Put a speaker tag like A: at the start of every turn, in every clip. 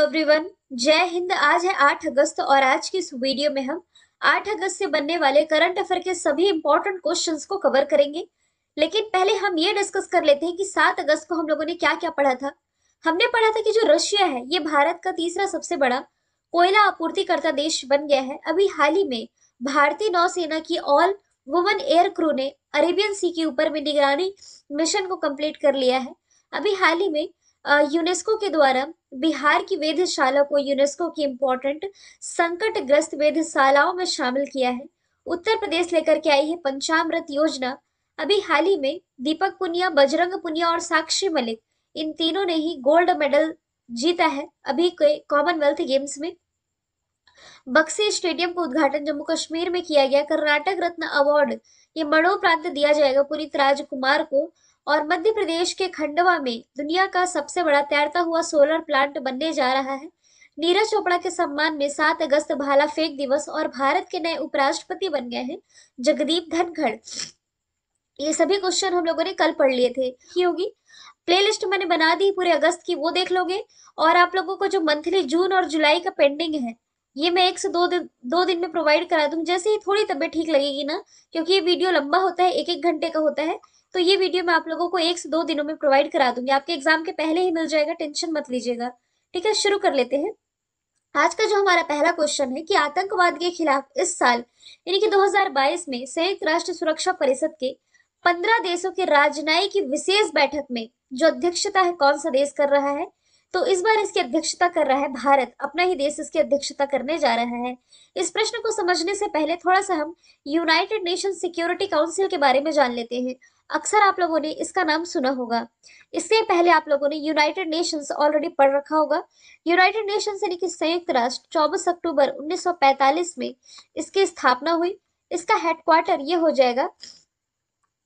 A: Everyone, जय हिंद। आज है 8 अगस्त और आज की इस वीडियो में हम 8 अगस्त से बनने वाले करंट अफेयर के सभी इंपॉर्टेंट क्वेश्चंस को कवर करेंगे। लेकिन पहले हम ये डिस्कस कर लेते हैं कि 7 अगस्त को हम लोगों ने क्या क्या पढ़ा था। हमने पढ़ा था कि जो रशिया है ये भारत का तीसरा सबसे बड़ा कोयला आपूर्तिकर्ता देश बन गया है। अभी हाल ही में भारतीय नौसेना की ऑल वुमन एयर क्रू ने अरेबियन सी के ऊपर में निगरानी मिशन को कंप्लीट कर लिया है। अभी हाल ही में यूनेस्को के द्वारा बिहार की वेधशाला को यूनेस्को की इम्पोर्टेंट संकटग्रस्त वेधशालाओं में शामिल किया है। उत्तर प्रदेश लेकर के आई है पंचामृत योजना। अभी हाल ही में दीपक पुनिया, बजरंग पुनिया और साक्षी मलिक, इन तीनों ने ही गोल्ड मेडल जीता है अभी के कॉमनवेल्थ गेम्स में। बक्सी स्टेडियम का उद्घाटन जम्मू कश्मीर में किया गया। कर्नाटक रत्न अवार्ड ये मरणोपरांत दिया जाएगा पुनीत राजकुमार को। और मध्य प्रदेश के खंडवा में दुनिया का सबसे बड़ा तैरता हुआ सोलर प्लांट बनने जा रहा है। नीरज चोपड़ा के सम्मान में 7 अगस्त भाला फेंक दिवस और भारत के नए उपराष्ट्रपति बन गए हैं जगदीप धनखड़। ये सभी क्वेश्चन हम लोगों ने कल पढ़ लिए थे। की होगी प्लेलिस्ट मैंने बना दी पूरे अगस्त की, वो देख लोगे। और आप लोगों को जो मंथली जून और जुलाई का पेंडिंग है ये मैं 1 से 2 दिन में प्रोवाइड करा दूंगी, जैसे ही थोड़ी तबीयत ठीक लगेगी ना, क्योंकि ये वीडियो लंबा होता है, 1-1 घंटे का होता है। तो ये वीडियो मैं आप लोगों को 1 से 2 दिनों में प्रोवाइड करा दूंगी। आपके एग्जाम के पहले ही मिल जाएगा, टेंशन मत लीजिएगा। ठीक है, शुरू कर लेते हैं। आज का जो हमारा पहला क्वेश्चन है कि आतंकवाद के खिलाफ इस साल यानी कि 2022 में संयुक्त राष्ट्र सुरक्षा परिषद के 15 देशों के राजनयिक की विशेष बैठक में जो अध्यक्षता है कौन सा देश कर रहा है? तो इस बार इसकी अध्यक्षता कर रहा है भारत। अपना ही देश इसकी अध्यक्षता करने जा रहा है। इस प्रश्न को समझने से पहले थोड़ा सा हम यूनाइटेड नेशन सिक्योरिटी काउंसिल के बारे में जान लेते हैं। अक्सर आप लोगों ने इसका नाम सुना होगा। इससे पहले आप लोगों ने यूनाइटेड नेशंस ऑलरेडी पढ़ रखा होगा। यूनाइटेड नेशंस यानी कि संयुक्त राष्ट्र 24 अक्टूबर 1945 में इसकी स्थापना हुई। इसका हेडक्वार्टर ये हो जाएगा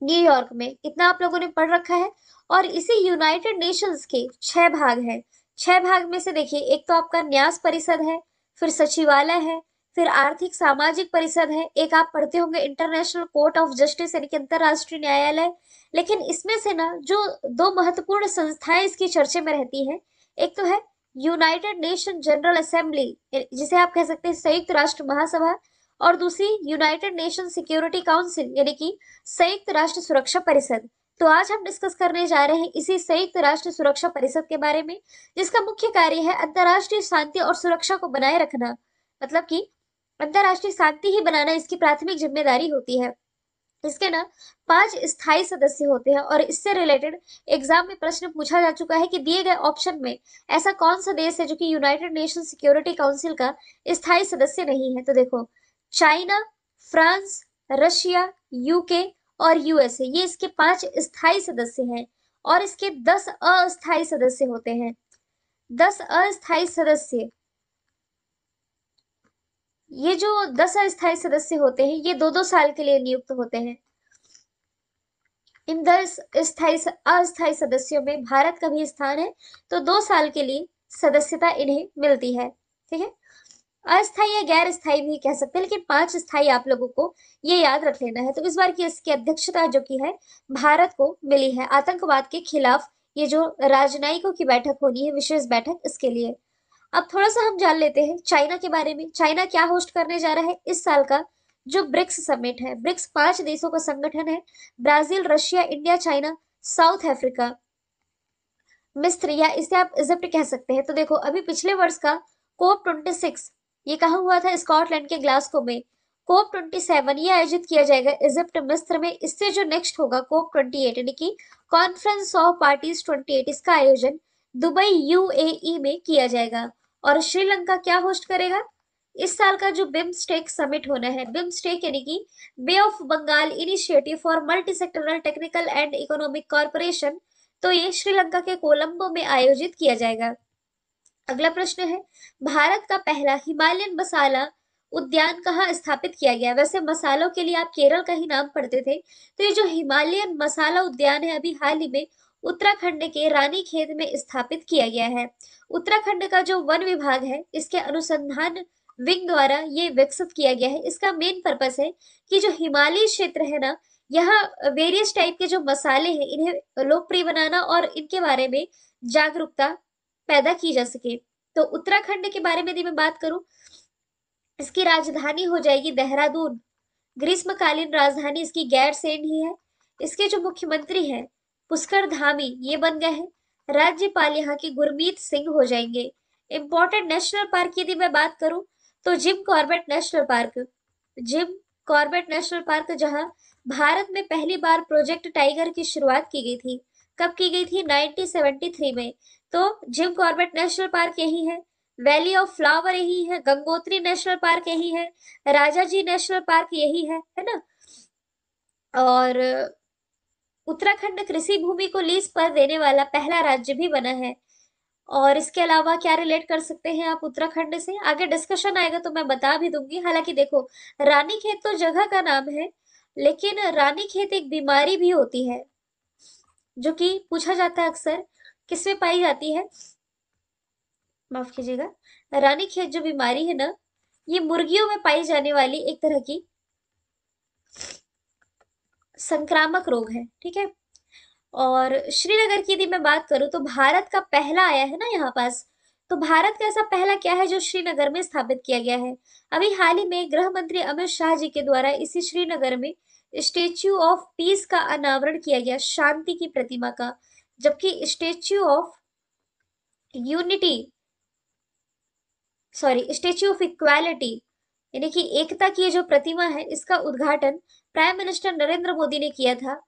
A: न्यूयॉर्क में। इतना आप लोगों ने पढ़ रखा है। और इसी यूनाइटेड नेशंस के 6 भाग हैं। 6 भाग में से देखिए, एक तो आपका न्यास परिषद है, फिर सचिवालय है, फिर आर्थिक सामाजिक परिषद है, एक आप पढ़ते होंगे इंटरनेशनल कोर्ट ऑफ जस्टिस यानी कि अंतरराष्ट्रीय न्यायालय। लेकिन इसमें से ना जो 2 महत्वपूर्ण संस्थाएं इसकी चर्चे में रहती हैं, एक तो है यूनाइटेड नेशन जनरल असेंबली जिसे आप कह सकते हैं संयुक्त राष्ट्र महासभा, और दूसरी यूनाइटेड नेशन सिक्योरिटी काउंसिल यानी कि संयुक्त राष्ट्र सुरक्षा परिषद। तो आज हम डिस्कस करने जा रहे हैं इसी संयुक्त राष्ट्र सुरक्षा परिषद के बारे में, जिसका मुख्य कार्य है अंतरराष्ट्रीय शांति और सुरक्षा को बनाए रखना। मतलब कि अंतरराष्ट्रीय शांति ही बनाना इसकी प्राथमिक जिम्मेदारी होती है। इसके ना 5 स्थायी सदस्य होते हैं। और इससे रिलेटेड एग्जाम में प्रश्न पूछा जा चुका है कि दिए गए ऑप्शन में ऐसा कौन सा देश है जो कि यूनाइटेड नेशन सिक्योरिटी काउंसिल का स्थायी सदस्य नहीं है। तो देखो, चाइना, फ्रांस, रशिया, यूके और यूएसए, ये इसके 5 स्थायी सदस्य हैं। और इसके 10 अस्थायी सदस्य होते हैं। 10 अस्थायी सदस्य, ये जो 10 अस्थायी सदस्य होते हैं ये 2-2 साल के लिए नियुक्त होते हैं। इन 10 अस्थायी सदस्यों में भारत का भी स्थान है, तो 2 साल के लिए सदस्यता इन्हें मिलती है। ठीक है, अस्थायी या गैर स्थायी भी कह सकते हैं, लेकिन 5 स्थायी आप लोगों को ये याद रख लेना है। तो इस बार की इसकी अध्यक्षता जो की है भारत को मिली है आतंकवाद के खिलाफ। ये जो राजनयिकों की बैठक होनी है, विशेष बैठक, इसके लिए। अब थोड़ा सा हम जान लेते हैं चाइना के बारे में। चाइना क्या होस्ट करने जा रहा है इस साल का जो ब्रिक्स समिट है। ब्रिक्स 5 देशों का संगठन है। Brazil, Russia, India, China, south Africa, मिस्र या इसे आप इजिप्ट कह सकते हैं। तो देखो, अभी पिछले वर्ष का कोप 26 ये कहा हुआ था स्कॉटलैंड के ग्लासगो में। कोप 27 ये आयोजित किया जाएगा इजिप्ट, मिस्र में। इससे जो नेक्स्ट होगा कोप 28 यानी कि कॉन्फ्रेंस ऑफ पार्टीज 28, इसका आयोजन दुबई यूएई में किया जाएगा। और श्रीलंका क्या होस्ट करेगा इस साल का जो बिम्स्टेक समिट होना है। बिम्स्टेक यानी कि bay of Bengal initiative for multi sectoral technical and economic corporation. तो ये श्रीलंका के कोलंबो में आयोजित किया जाएगा। अगला प्रश्न है, भारत का पहला हिमालयन मसाला उद्यान कहाँ स्थापित किया गया? वैसे मसालों के लिए आप केरल का ही नाम पढ़ते थे, तो ये जो हिमालयन मसाला उद्यान है अभी हाल ही में उत्तराखंड के रानीखेत में स्थापित किया गया है। उत्तराखंड का जो वन विभाग है इसके अनुसंधान विंग द्वारा ये विकसित किया गया है। इसका मेन पर्पस है कि जो हिमालय क्षेत्र है ना, यहाँ वेरियस टाइप के जो मसाले हैं इन्हें लोकप्रिय बनाना और इनके बारे में जागरूकता पैदा की जा सके। तो उत्तराखंड के बारे में यदि मैं बात करूं, इसकी राजधानी हो जाएगी देहरादून। ग्रीष्मकालीन राजधानी इसकी गैरसैंण ही है। इसके जो मुख्यमंत्री हैं पुष्कर धामी ये बन गए हैं। राज्यपाल यहाँ के गुरमीत सिंह हो जाएंगे। इंपॉर्टेंट नेशनल पार्क की यदि मैं बात करूं तो Jim Corbett national park. Jim Corbett national park जहां भारत में पहली बार प्रोजेक्ट टाइगर की शुरुआत की गई थी। कब की गई थी? 1973 में। तो जिम कॉर्बेट नेशनल पार्क यही है। वैली ऑफ फ्लावर यही है। गंगोत्री नेशनल पार्क यही है। राजा जी नेशनल पार्क यही है ना। और उत्तराखंड कृषि भूमि को लीज पर देने वाला पहला राज्य भी बना है। और इसके अलावा क्या रिलेट कर सकते हैं आप उत्तराखंड से? आगे डिस्कशन आएगा तो मैं बता भी दूंगी। हालांकि देखो, रानीखेत तो जगह का नाम है, लेकिन रानीखेत एक बीमारी भी होती है जो कि पूछा जाता है अक्सर, किसमें पाई जाती है? माफ कीजिएगा, रानीखेत जो बीमारी है ना, ये मुर्गियों में पाई जाने वाली एक तरह की संक्रामक रोग है। ठीक है। और श्रीनगर की यदि मैं बात करूं तो भारत का पहला आया है ना यहाँ पास। तो भारत का ऐसा पहला क्या है जो श्रीनगर में स्थापित किया गया है? अभी हाल ही में गृह मंत्री अमित शाह जी के द्वारा इसी श्रीनगर में स्टेच्यू ऑफ पीस का अनावरण किया गया, शांति की प्रतिमा का। जबकि statue of unity, sorry, statue of equality यानी कि एकता की जो प्रतिमा है, इसका उद्घाटन प्राइम मिनिस्टर नरेंद्र मोदी ने किया था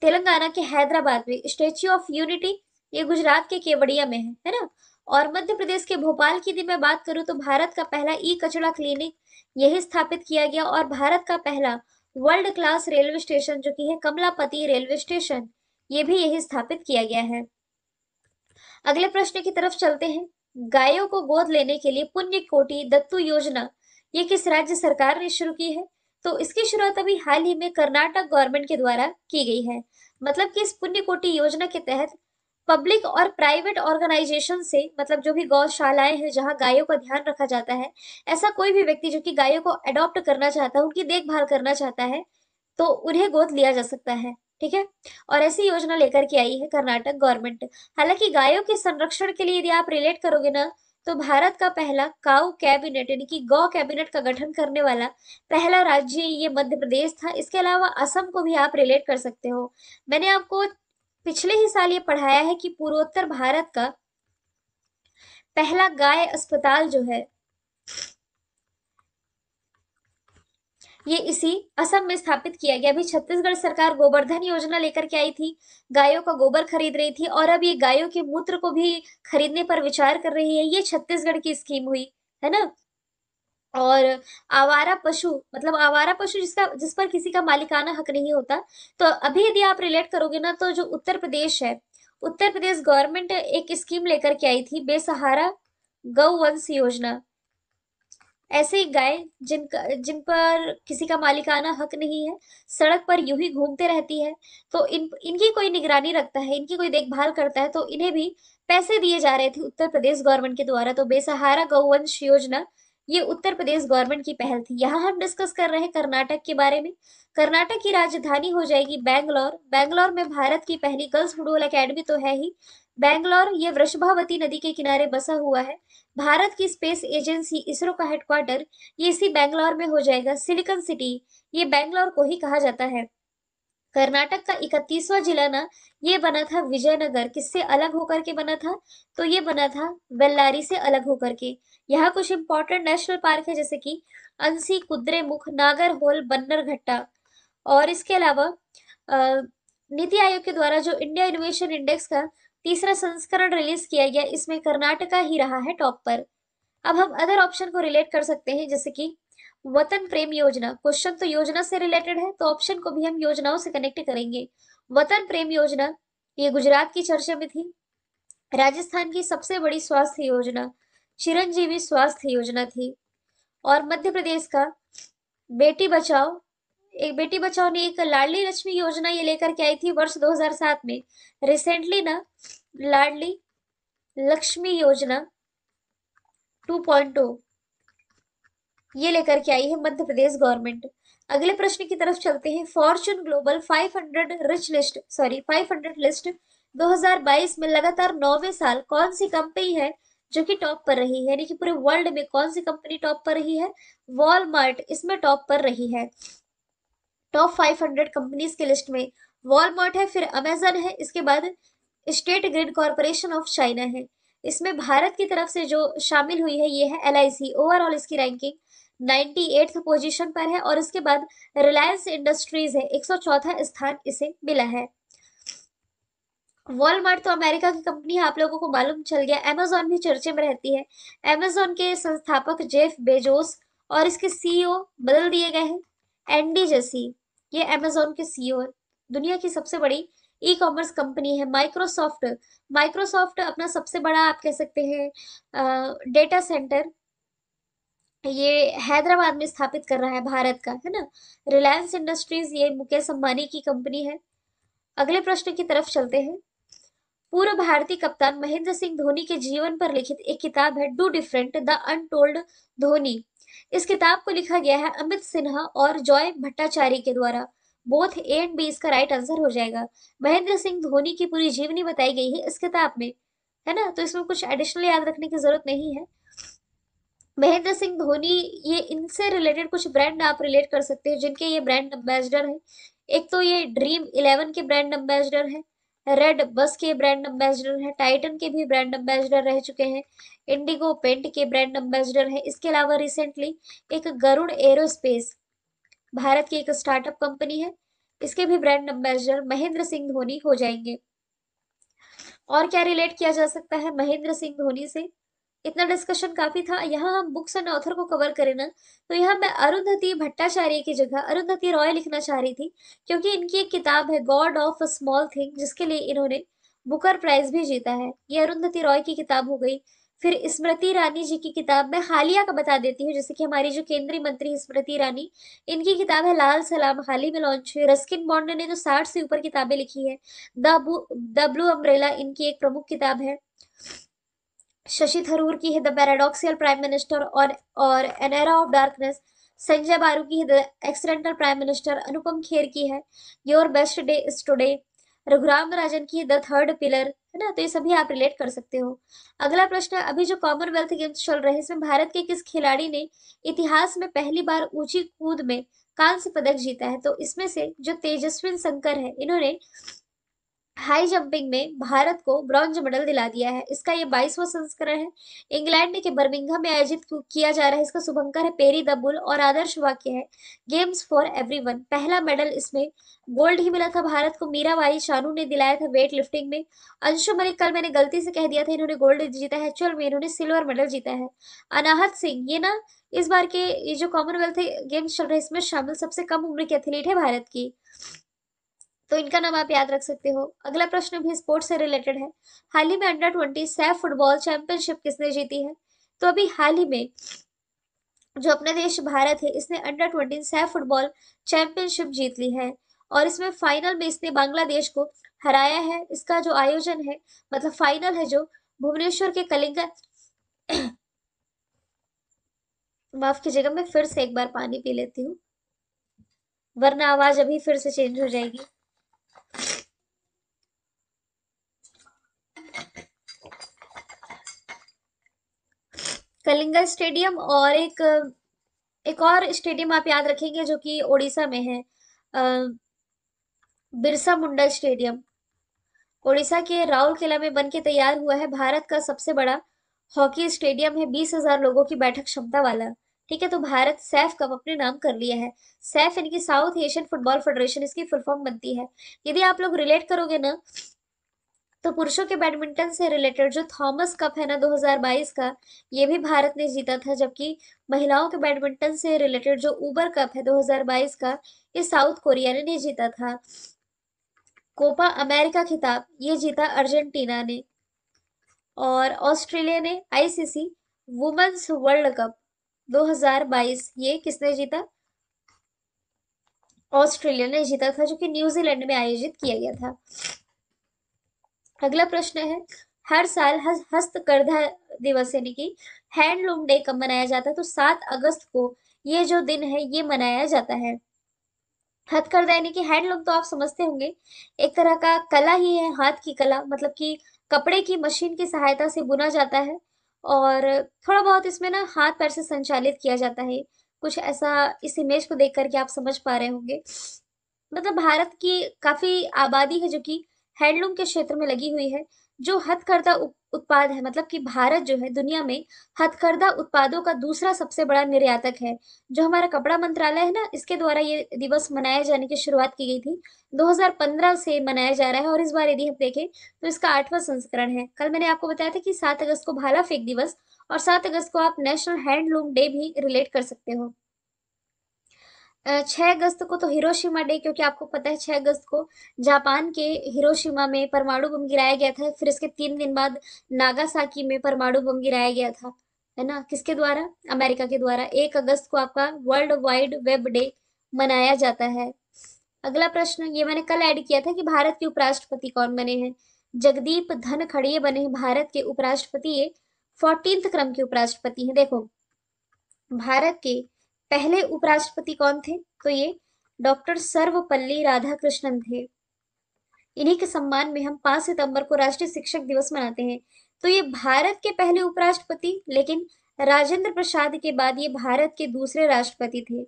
A: तेलंगाना के हैदराबाद में। स्टेच्यू ऑफ यूनिटी ये गुजरात के केवड़िया में है ना। और मध्य प्रदेश के भोपाल की यदि मैं बात करूं तो भारत का पहला ई कचरा क्लिनिक यही स्थापित किया गया। और भारत का पहला वर्ल्ड क्लास रेलवे स्टेशन जो कि है कमलापति रेलवे स्टेशन, ये भी यही स्थापित किया गया है। अगले प्रश्न की तरफ चलते हैं। गायों को गोद लेने के लिए पुण्य कोटि दत्तू योजना ये किस राज्य सरकार ने शुरू की है? तो इसकी शुरुआत अभी हाल ही में कर्नाटक गवर्नमेंट के द्वारा की गई है। मतलब कि इस पुण्य कोटि योजना के तहत पब्लिक और प्राइवेट ऑर्गेनाइजेशन से, मतलब जो भी गौशालाएं हैं जहां गायों का ध्यान रखा जाता है, ऐसा कोई भी व्यक्ति जो कि गायों को अडॉप्ट करना चाहता है, उनकी देखभाल करना चाहता है, तो उन्हें गोद लिया जा सकता है। ठीक है। और ऐसी योजना लेकर के आई है कर्नाटक गवर्नमेंट। हालांकि गायों के संरक्षण के लिए यदि आप रिलेट करोगे ना, तो भारत का पहला काउ कैबिनेट यानी कि गौ कैबिनेट का गठन करने वाला पहला राज्य ये मध्य प्रदेश था। इसके अलावा असम को भी आप रिलेट कर सकते हो। मैंने आपको पिछले ही साल ये पढ़ाया है कि पूर्वोत्तर भारत का पहला गाय अस्पताल जो है ये इसी असम में स्थापित किया गया। अभी छत्तीसगढ़ सरकार गोवर्धन योजना लेकर के आई थी, गायों का गोबर खरीद रही थी, और अब ये गायों के मूत्र को भी खरीदने पर विचार कर रही है। ये छत्तीसगढ़ की स्कीम हुई है ना। और आवारा पशु, मतलब आवारा पशु जिस पर किसी का मालिकाना हक नहीं होता, तो अभी यदि आप रिलेट करोगे ना, तो जो उत्तर प्रदेश है, उत्तर प्रदेश गवर्नमेंट एक स्कीम लेकर के आई थी, बेसहारा गौवंश योजना। ऐसे ही गाय जिन पर किसी का मालिकाना हक नहीं है, सड़क पर यूं ही घूमते रहती है, तो इनकी कोई निगरानी रखता है, इनकी कोई देखभाल करता है, तो इन्हें भी पैसे दिए जा रहे थे उत्तर प्रदेश गवर्नमेंट के द्वारा। तो बेसहारा गौवंश योजना ये उत्तर प्रदेश गवर्नमेंट की पहल थी। यहाँ हम डिस्कस कर रहे हैं कर्नाटक के बारे में। कर्नाटक की राजधानी हो जाएगी बैंगलोर। बैंगलोर में भारत की पहली गर्ल्स फुटबॉल अकेडमी तो है ही। बैंगलोर ये वृषभावती नदी के किनारे बसा हुआ है। भारत की स्पेस एजेंसी इसरो का हेडक्वार्टर ये इसी बैंगलोर में हो जाएगा। सिलिकॉन सिटी ये बैंगलोर को ही कहा जाता है। कर्नाटक का 31वां जिला ना, ये बना था विजयनगर। किससे अलग होकर के बना था? तो ये बना था बेल्लारी से अलग होकर के। यहाँ कुछ इंपॉर्टेंट नेशनल पार्क है, जैसे कि अंसी, कुद्रेमुख, नागरहोल, बन्नरघट्टा। और इसके अलावा नीति आयोग के द्वारा जो इंडिया इनोवेशन इंडेक्स का तीसरा संस्करण रिलीज किया गया, इसमें कर्नाटका ही रहा है टॉप पर। अब हम अदर ऑप्शन को रिलेट कर सकते हैं, जैसे कि वतन प्रेम योजना। क्वेश्चन तो योजना से रिलेटेड है, तो ऑप्शन को भी हम योजनाओं से कनेक्ट करेंगे। वतन प्रेम योजना ये गुजरात की चर्चा में थी। राजस्थान की सबसे बड़ी स्वास्थ्य योजना चिरंजीवी स्वास्थ्य योजना थी। और मध्य प्रदेश का बेटी बचाओ, एक बेटी बचाओ ने एक लाडली लक्ष्मी योजना ये लेकर के आई थी वर्ष 2007 में। रिसेंटली ना लाडली लक्ष्मी योजना 2.0 ये लेकर के आई है मध्य प्रदेश गवर्नमेंट। अगले प्रश्न की तरफ चलते हैं। फॉर्च्यून ग्लोबल 500 लिस्ट 2022 में लगातार 9वें साल कौन सी कंपनी है जो कि टॉप पर रही है, यानी कि पूरे वर्ल्ड में कौन सी कंपनी टॉप पर रही है? वॉलमार्ट इसमें टॉप पर रही है। टॉप 500 कंपनीज की लिस्ट में वॉलमार्ट है, फिर अमेजन है, इसके बाद state grid corporation of China है। इसमें भारत की तरफ से जो शामिल हुई है ये है LIC। ओवरऑल इसकी रैंकिंग 98th पोजीशन पर है, और इसके बाद रिलायंस इंडस्ट्रीज है, 104वां स्थान इसे मिला है। वॉलमार्ट तो अमेरिका की कंपनी है, आप लोगों को मालूम चल गया। अमेजोन भी चर्चे में रहती है। अमेजोन के संस्थापक जेफ बेजोस और इसके CEO बदल दिए गए हैं। एंडी जेसी, ये अमेजोन के CEO है। दुनिया की सबसे बड़ी ई-कॉमर्स कंपनी है माइक्रोसॉफ्ट। माइक्रोसॉफ्ट अपना सबसे बड़ा आप कह सकते हैं डेटा सेंटर ये हैदराबाद में स्थापित कर रहा है, भारत का है ना। रिलायंस इंडस्ट्रीज ये मुकेश अंबानी की कंपनी है। अगले प्रश्न की तरफ चलते हैं। पूर्व भारतीय कप्तान महेंद्र सिंह धोनी के जीवन पर लिखित एक किताब है do different the untold Dhoni. इस किताब को लिखा गया है अमित सिन्हा और जॉय भट्टाचार्य के द्वारा। बोथ ए एंड बी इसका राइट आंसर हो जाएगा। महेंद्र सिंह धोनी की पूरी जीवनी बताई गई है इस किताब में, है ना, तो इसमें कुछ एडिशनल याद रखने की जरूरत नहीं है। महेंद्र सिंह धोनी, ये इनसे रिलेटेड कुछ ब्रांड आप रिलेट कर सकते हैं जिनके ये ब्रांड एम्बेसडर हैं। एक तो ये Dream11 के ब्रांड एम्बेसडर हैं, रेड बस के ब्रांड एम्बेसडर हैं, टाइटन के भी ब्रांड एम्बेसडर रह चुके हैं, इंडिगो पेंट के ब्रांड एम्बेसडर हैं। इसके अलावा रिसेंटली एक गरुड़ एरोस्पेस भारत की एक स्टार्टअप कंपनी है, इसके भी ब्रांड एम्बेसडर महेंद्र सिंह धोनी हो जाएंगे। और क्या रिलेट किया जा सकता है महेंद्र सिंह धोनी से? इतना डिस्कशन काफी था। यहाँ हम बुक्स एंड ऑथर को कवर करें ना, तो यहाँ मैं अरुंधति भट्टाचार्य की जगह अरुंधति रॉय लिखना चाह रही थी, क्योंकि इनकी एक किताब है गॉड ऑफ स्मॉल थिंग जिसके लिए इन्होंने बुकर प्राइज भी जीता है। ये अरुंधति रॉय की किताब हो गई। फिर स्मृति ईरानी जी की किताब मैं हालिया का बता देती हूँ, जैसे कि हमारी जो केंद्रीय मंत्री है स्मृति ईरानी, इनकी किताब है लाल सलाम, हाल ही में लॉन्च हुई। रस्किन बॉन्ड ने तो 60 से ऊपर किताबें लिखी है। द ब्लू अम्ब्रेला इनकी एक प्रमुख किताब है। शशि थरूर की है द पैराडॉक्सियल प्राइम मिनिस्टर और an era of darkness. Sanjaya Baru की है the accidental prime minister. Anupam Kher की है your best day is today. Raghuram Rajan की है द थर्ड पिलर, है ना, तो ये सभी आप रिलेट कर सकते हो। अगला प्रश्न है, अभी जो कॉमनवेल्थ गेम्स चल रहे हैं इसमें भारत के किस खिलाड़ी ने इतिहास में पहली बार ऊंची कूद में कांस्य पदक जीता है? तो इसमें से जो तेजस्विन शंकर है इन्होंने हाई जंपिंग में भारत को ब्रॉन्ज मेडल दिला दिया है। इसका ये 22वां संस्करण है। इंग्लैंड के बर्मिंघम में आयोजित किया जा रहा है। इसका शुभंकर है पेरी द बुल और आदर्श वाक्य है गेम्स फॉर एवरीवन। पहला मेडल इसमें गोल्ड ही मिला था भारत को। मीराबाई चानू ने दिलाया था वेट लिफ्टिंग में। अंशु मलिक, कल मैंने गलती से कह दिया था इन्होंने गोल्ड जीता है, एक्चुअल में इन्होंने सिल्वर मेडल जीता है। अनाहत सिंह, ये ना इस बार के ये जो कॉमनवेल्थ गेम्स चल रहे हैं इसमें शामिल सबसे कम उम्र की एथलीट है भारत की, तो इनका नाम आप याद रख सकते हो। अगला प्रश्न भी स्पोर्ट्स से रिलेटेड है। हाल ही में अंडर 20 सैफ फुटबॉल चैंपियनशिप किसने जीती है? तो अभी हाल ही में जो अपना देश भारत है इसने अंडर 20 सैफ फुटबॉल चैंपियनशिप जीत ली है, और इसमें फाइनल में इसने बांग्लादेश को हराया है। इसका जो आयोजन है, मतलब फाइनल है जो भुवनेश्वर के कलिंगा माफ कीजिएगा, मैं फिर से एक बार पानी पी लेती हूँ वरना आवाज अभी फिर से चेंज हो जाएगी। कलिंगा स्टेडियम और एक और स्टेडियम आप याद रखेंगे जो कि उड़ीसा में है, बिरसा मुंडा स्टेडियम। उड़ीसा के राउरकेला में बन के तैयार हुआ है। भारत का सबसे बड़ा हॉकी स्टेडियम है, 20,000 लोगों की बैठक क्षमता वाला। ठीक है, तो भारत सैफ कप अपने नाम कर लिया है। सैफ यानी कि साउथ एशियन फुटबॉल फेडरेशन इसकी फुल फॉर्म बनती है। यदि आप लोग रिलेट करोगे ना, तो पुरुषों के बैडमिंटन से रिलेटेड जो थॉमस कप है ना 2022 का, ये भी भारत ने जीता था। जबकि महिलाओं के बैडमिंटन से रिलेटेड जो उबर कप है 2022 का, ये साउथ कोरिया ने जीता था। कोपा अमेरिका खिताब ये जीता अर्जेंटीना ने। और ऑस्ट्रेलिया ने आईसीसी वुमेन्स वर्ल्ड कप 2022 ये किसने जीता? ऑस्ट्रेलिया ने जीता था, जो कि न्यूजीलैंड में आयोजित किया गया था। अगला प्रश्न है, हर साल हस्तकरघा दिवस यानी कि हैंडलूम डे कब मनाया जाता है? तो 7 अगस्त को ये जो दिन है ये मनाया जाता है। हथकरघा यानी कि हैंडलूम तो आप समझते होंगे, एक तरह का कला ही है, हाथ की कला, मतलब कि कपड़े की मशीन की सहायता से बुना जाता है और थोड़ा बहुत इसमें ना हाथ पैर से संचालित किया जाता है। कुछ ऐसा इस इमेज को देख करके आप समझ पा रहे होंगे। मतलब भारत की काफी आबादी है जो कि हैंडलूम के क्षेत्र में लगी हुई है। जो हथकरघा उत्पाद है, मतलब कि भारत जो है दुनिया में हथकरघा उत्पादों का दूसरा सबसे बड़ा निर्यातक है। जो हमारा कपड़ा मंत्रालय है ना, इसके द्वारा ये दिवस मनाए जाने की शुरुआत की गई थी। 2015 से मनाया जा रहा है और इस बार यदि हम देखें तो इसका 8वां संस्करण है। कल मैंने आपको बताया था कि 7 अगस्त को भाला फेंक दिवस और 7 अगस्त को आप नेशनल हैंडलूम डे भी रिलेट कर सकते हो। 6 अगस्त को तो हिरोशिमा डे, क्योंकि आपको पता है 6 अगस्त को जापान के हिरोशिमा में परमाणु बम गिराया गया था। फिर इसके 3 दिन बाद नागासाकी में परमाणु बम गिराया गया था, है ना, किसके द्वारा? अमेरिका के द्वारा। 1 अगस्त को आपका वर्ल्ड वाइड वेब डे मनाया जाता है। अगला प्रश्न ये मैंने कल ऐड किया था कि भारत के उपराष्ट्रपति कौन बने हैं। जगदीप धनखड़ बने हैं भारत के उपराष्ट्रपति। ये 14th क्रम के उपराष्ट्रपति हैं। देखो, भारत के पहले उपराष्ट्रपति कौन थे? तो ये डॉक्टर सर्वपल्ली राधाकृष्णन थे। इन्हीं के सम्मान में हम 5 सितंबर को राष्ट्रीय शिक्षक दिवस मनाते हैं। तो ये भारत के पहले उपराष्ट्रपति, लेकिन राजेंद्र प्रसाद के बाद ये भारत के दूसरे राष्ट्रपति थे।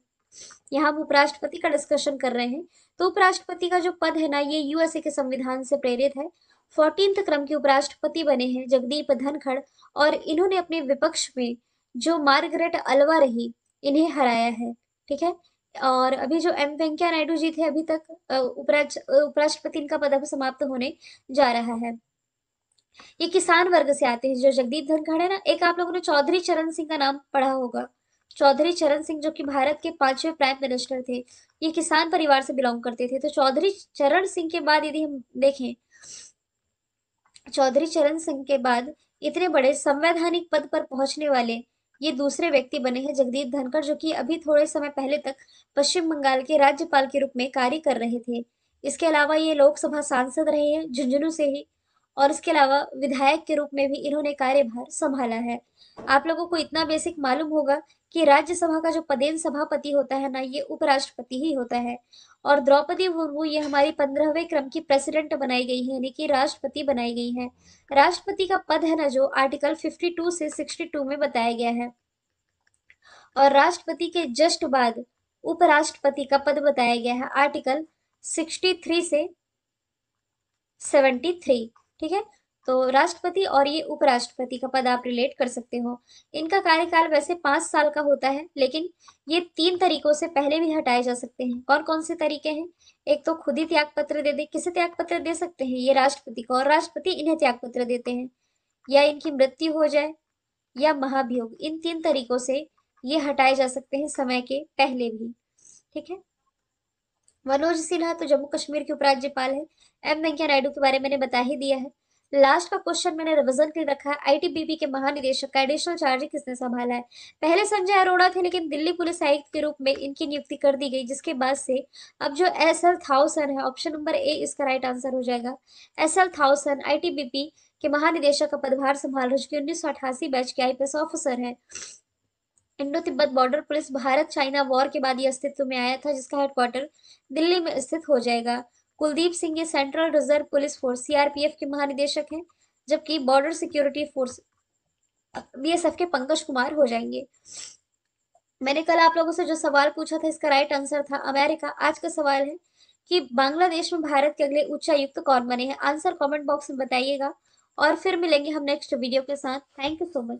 A: यहाँ हम उपराष्ट्रपति का डिस्कशन कर रहे हैं। तो उपराष्ट्रपति का जो पद है ना, ये यूएसए के संविधान से प्रेरित है। 14th क्रम के उपराष्ट्रपति बने हैं जगदीप धनखड़, और इन्होंने अपने विपक्ष में जो मार्गरेट अल्वा रही, इन्हें हराया है। ठीक है। और अभी जो एम वेंकैया नायडू जी थे, अभी तक उपराष्ट्रपति इनका पद अब समाप्त होने जा रहा है। ये किसान वर्ग से आते हैं। जो जगदीप धनखड़ है ना, एक आप लोगों ने चौधरी चरण सिंह का नाम पढ़ा होगा। चौधरी चरण सिंह जो कि भारत के 5वें प्राइम मिनिस्टर थे, ये किसान परिवार से बिलोंग करते थे। तो चौधरी चरण सिंह के बाद यदि हम देखें, चौधरी चरण सिंह के बाद इतने बड़े संवैधानिक पद पर पहुंचने वाले ये दूसरे व्यक्ति बने हैं जगदीप धनखड़, जो कि अभी थोड़े समय पहले तक पश्चिम बंगाल के राज्यपाल के रूप में कार्य कर रहे थे। इसके अलावा ये लोकसभा सांसद रहे हैं झुंझुनू से ही, और इसके अलावा विधायक के रूप में भी इन्होंने कार्यभार संभाला है। आप लोगों को इतना बेसिक मालूम होगा कि राज्यसभा का जो पदेन सभापति होता है ना, ये उपराष्ट्रपति ही होता है। और द्रौपदी मुर्मू ये हमारी 15वें क्रम की प्रेसिडेंट बनाई गई है, यानी कि राष्ट्रपति बनाई गई है। राष्ट्रपति का पद है ना, जो आर्टिकल 52 से 62 में बताया गया है। और राष्ट्रपति के जस्ट बाद उपराष्ट्रपति का पद बताया गया है आर्टिकल 63 से 73। ठीक है। तो राष्ट्रपति और ये उपराष्ट्रपति का पद आप रिलेट कर सकते हो। इनका कार्यकाल वैसे 5 साल का होता है, लेकिन ये 3 तरीकों से पहले भी हटाए जा सकते हैं। कौन कौन से तरीके हैं? एक तो खुद ही त्याग पत्र दे दे। किसे त्याग पत्र दे सकते हैं? ये राष्ट्रपति को, और राष्ट्रपति इन्हें त्याग पत्र देते हैं। या इनकी मृत्यु हो जाए, या महाभियोग। इन 3 तरीकों से ये हटाए जा सकते हैं समय के पहले भी। ठीक है। मनोज सिन्हा तो जम्मू कश्मीर के उपराज्यपाल है। एम वेंकैया नायडू के बारे में मैंने बता ही दिया है। लास्ट का क्वेश्चन मैंने रिवीजन के लिए रखा है। आईटीबीपी के महानिदेशक का एडिशनल चार्ज किसने संभाला है? पहले संजय अरोड़ा थे, लेकिन दिल्ली पुलिस आयुक्त के रूप में इनकी नियुक्ति कर दी गई, जिसके बाद से अब जो एस एल थाउसन है, ऑप्शन नंबर ए इसका राइट आंसर हो जाएगा। एस एल थाउसन आईटीबीपी के महानिदेशक का पदभार संभाल रहे, जो कि 1988 बैच के आईपीएस ऑफिसर है। Indo Tibet border police Bharat China war के बाद ये अस्तित्व में आया था, जिसका हेडक्वार्टर दिल्ली में स्थित हो जाएगा। कुलदीप सिंह ये central reserve police force CRPF के महानिदेशक हैं, जबकि बॉर्डर सिक्योरिटी फोर्स बीएसएफ के पंकज कुमार हो जाएंगे। मैंने कल आप लोगों से जो सवाल पूछा था, इसका राइट आंसर था अमेरिका। आज का सवाल है कि बांग्लादेश में भारत के अगले उच्चायुक्त कौन बने हैं? आंसर कमेंट बॉक्स में बताइएगा, और फिर मिलेंगे हम नेक्स्ट वीडियो के साथ। Thank you so much.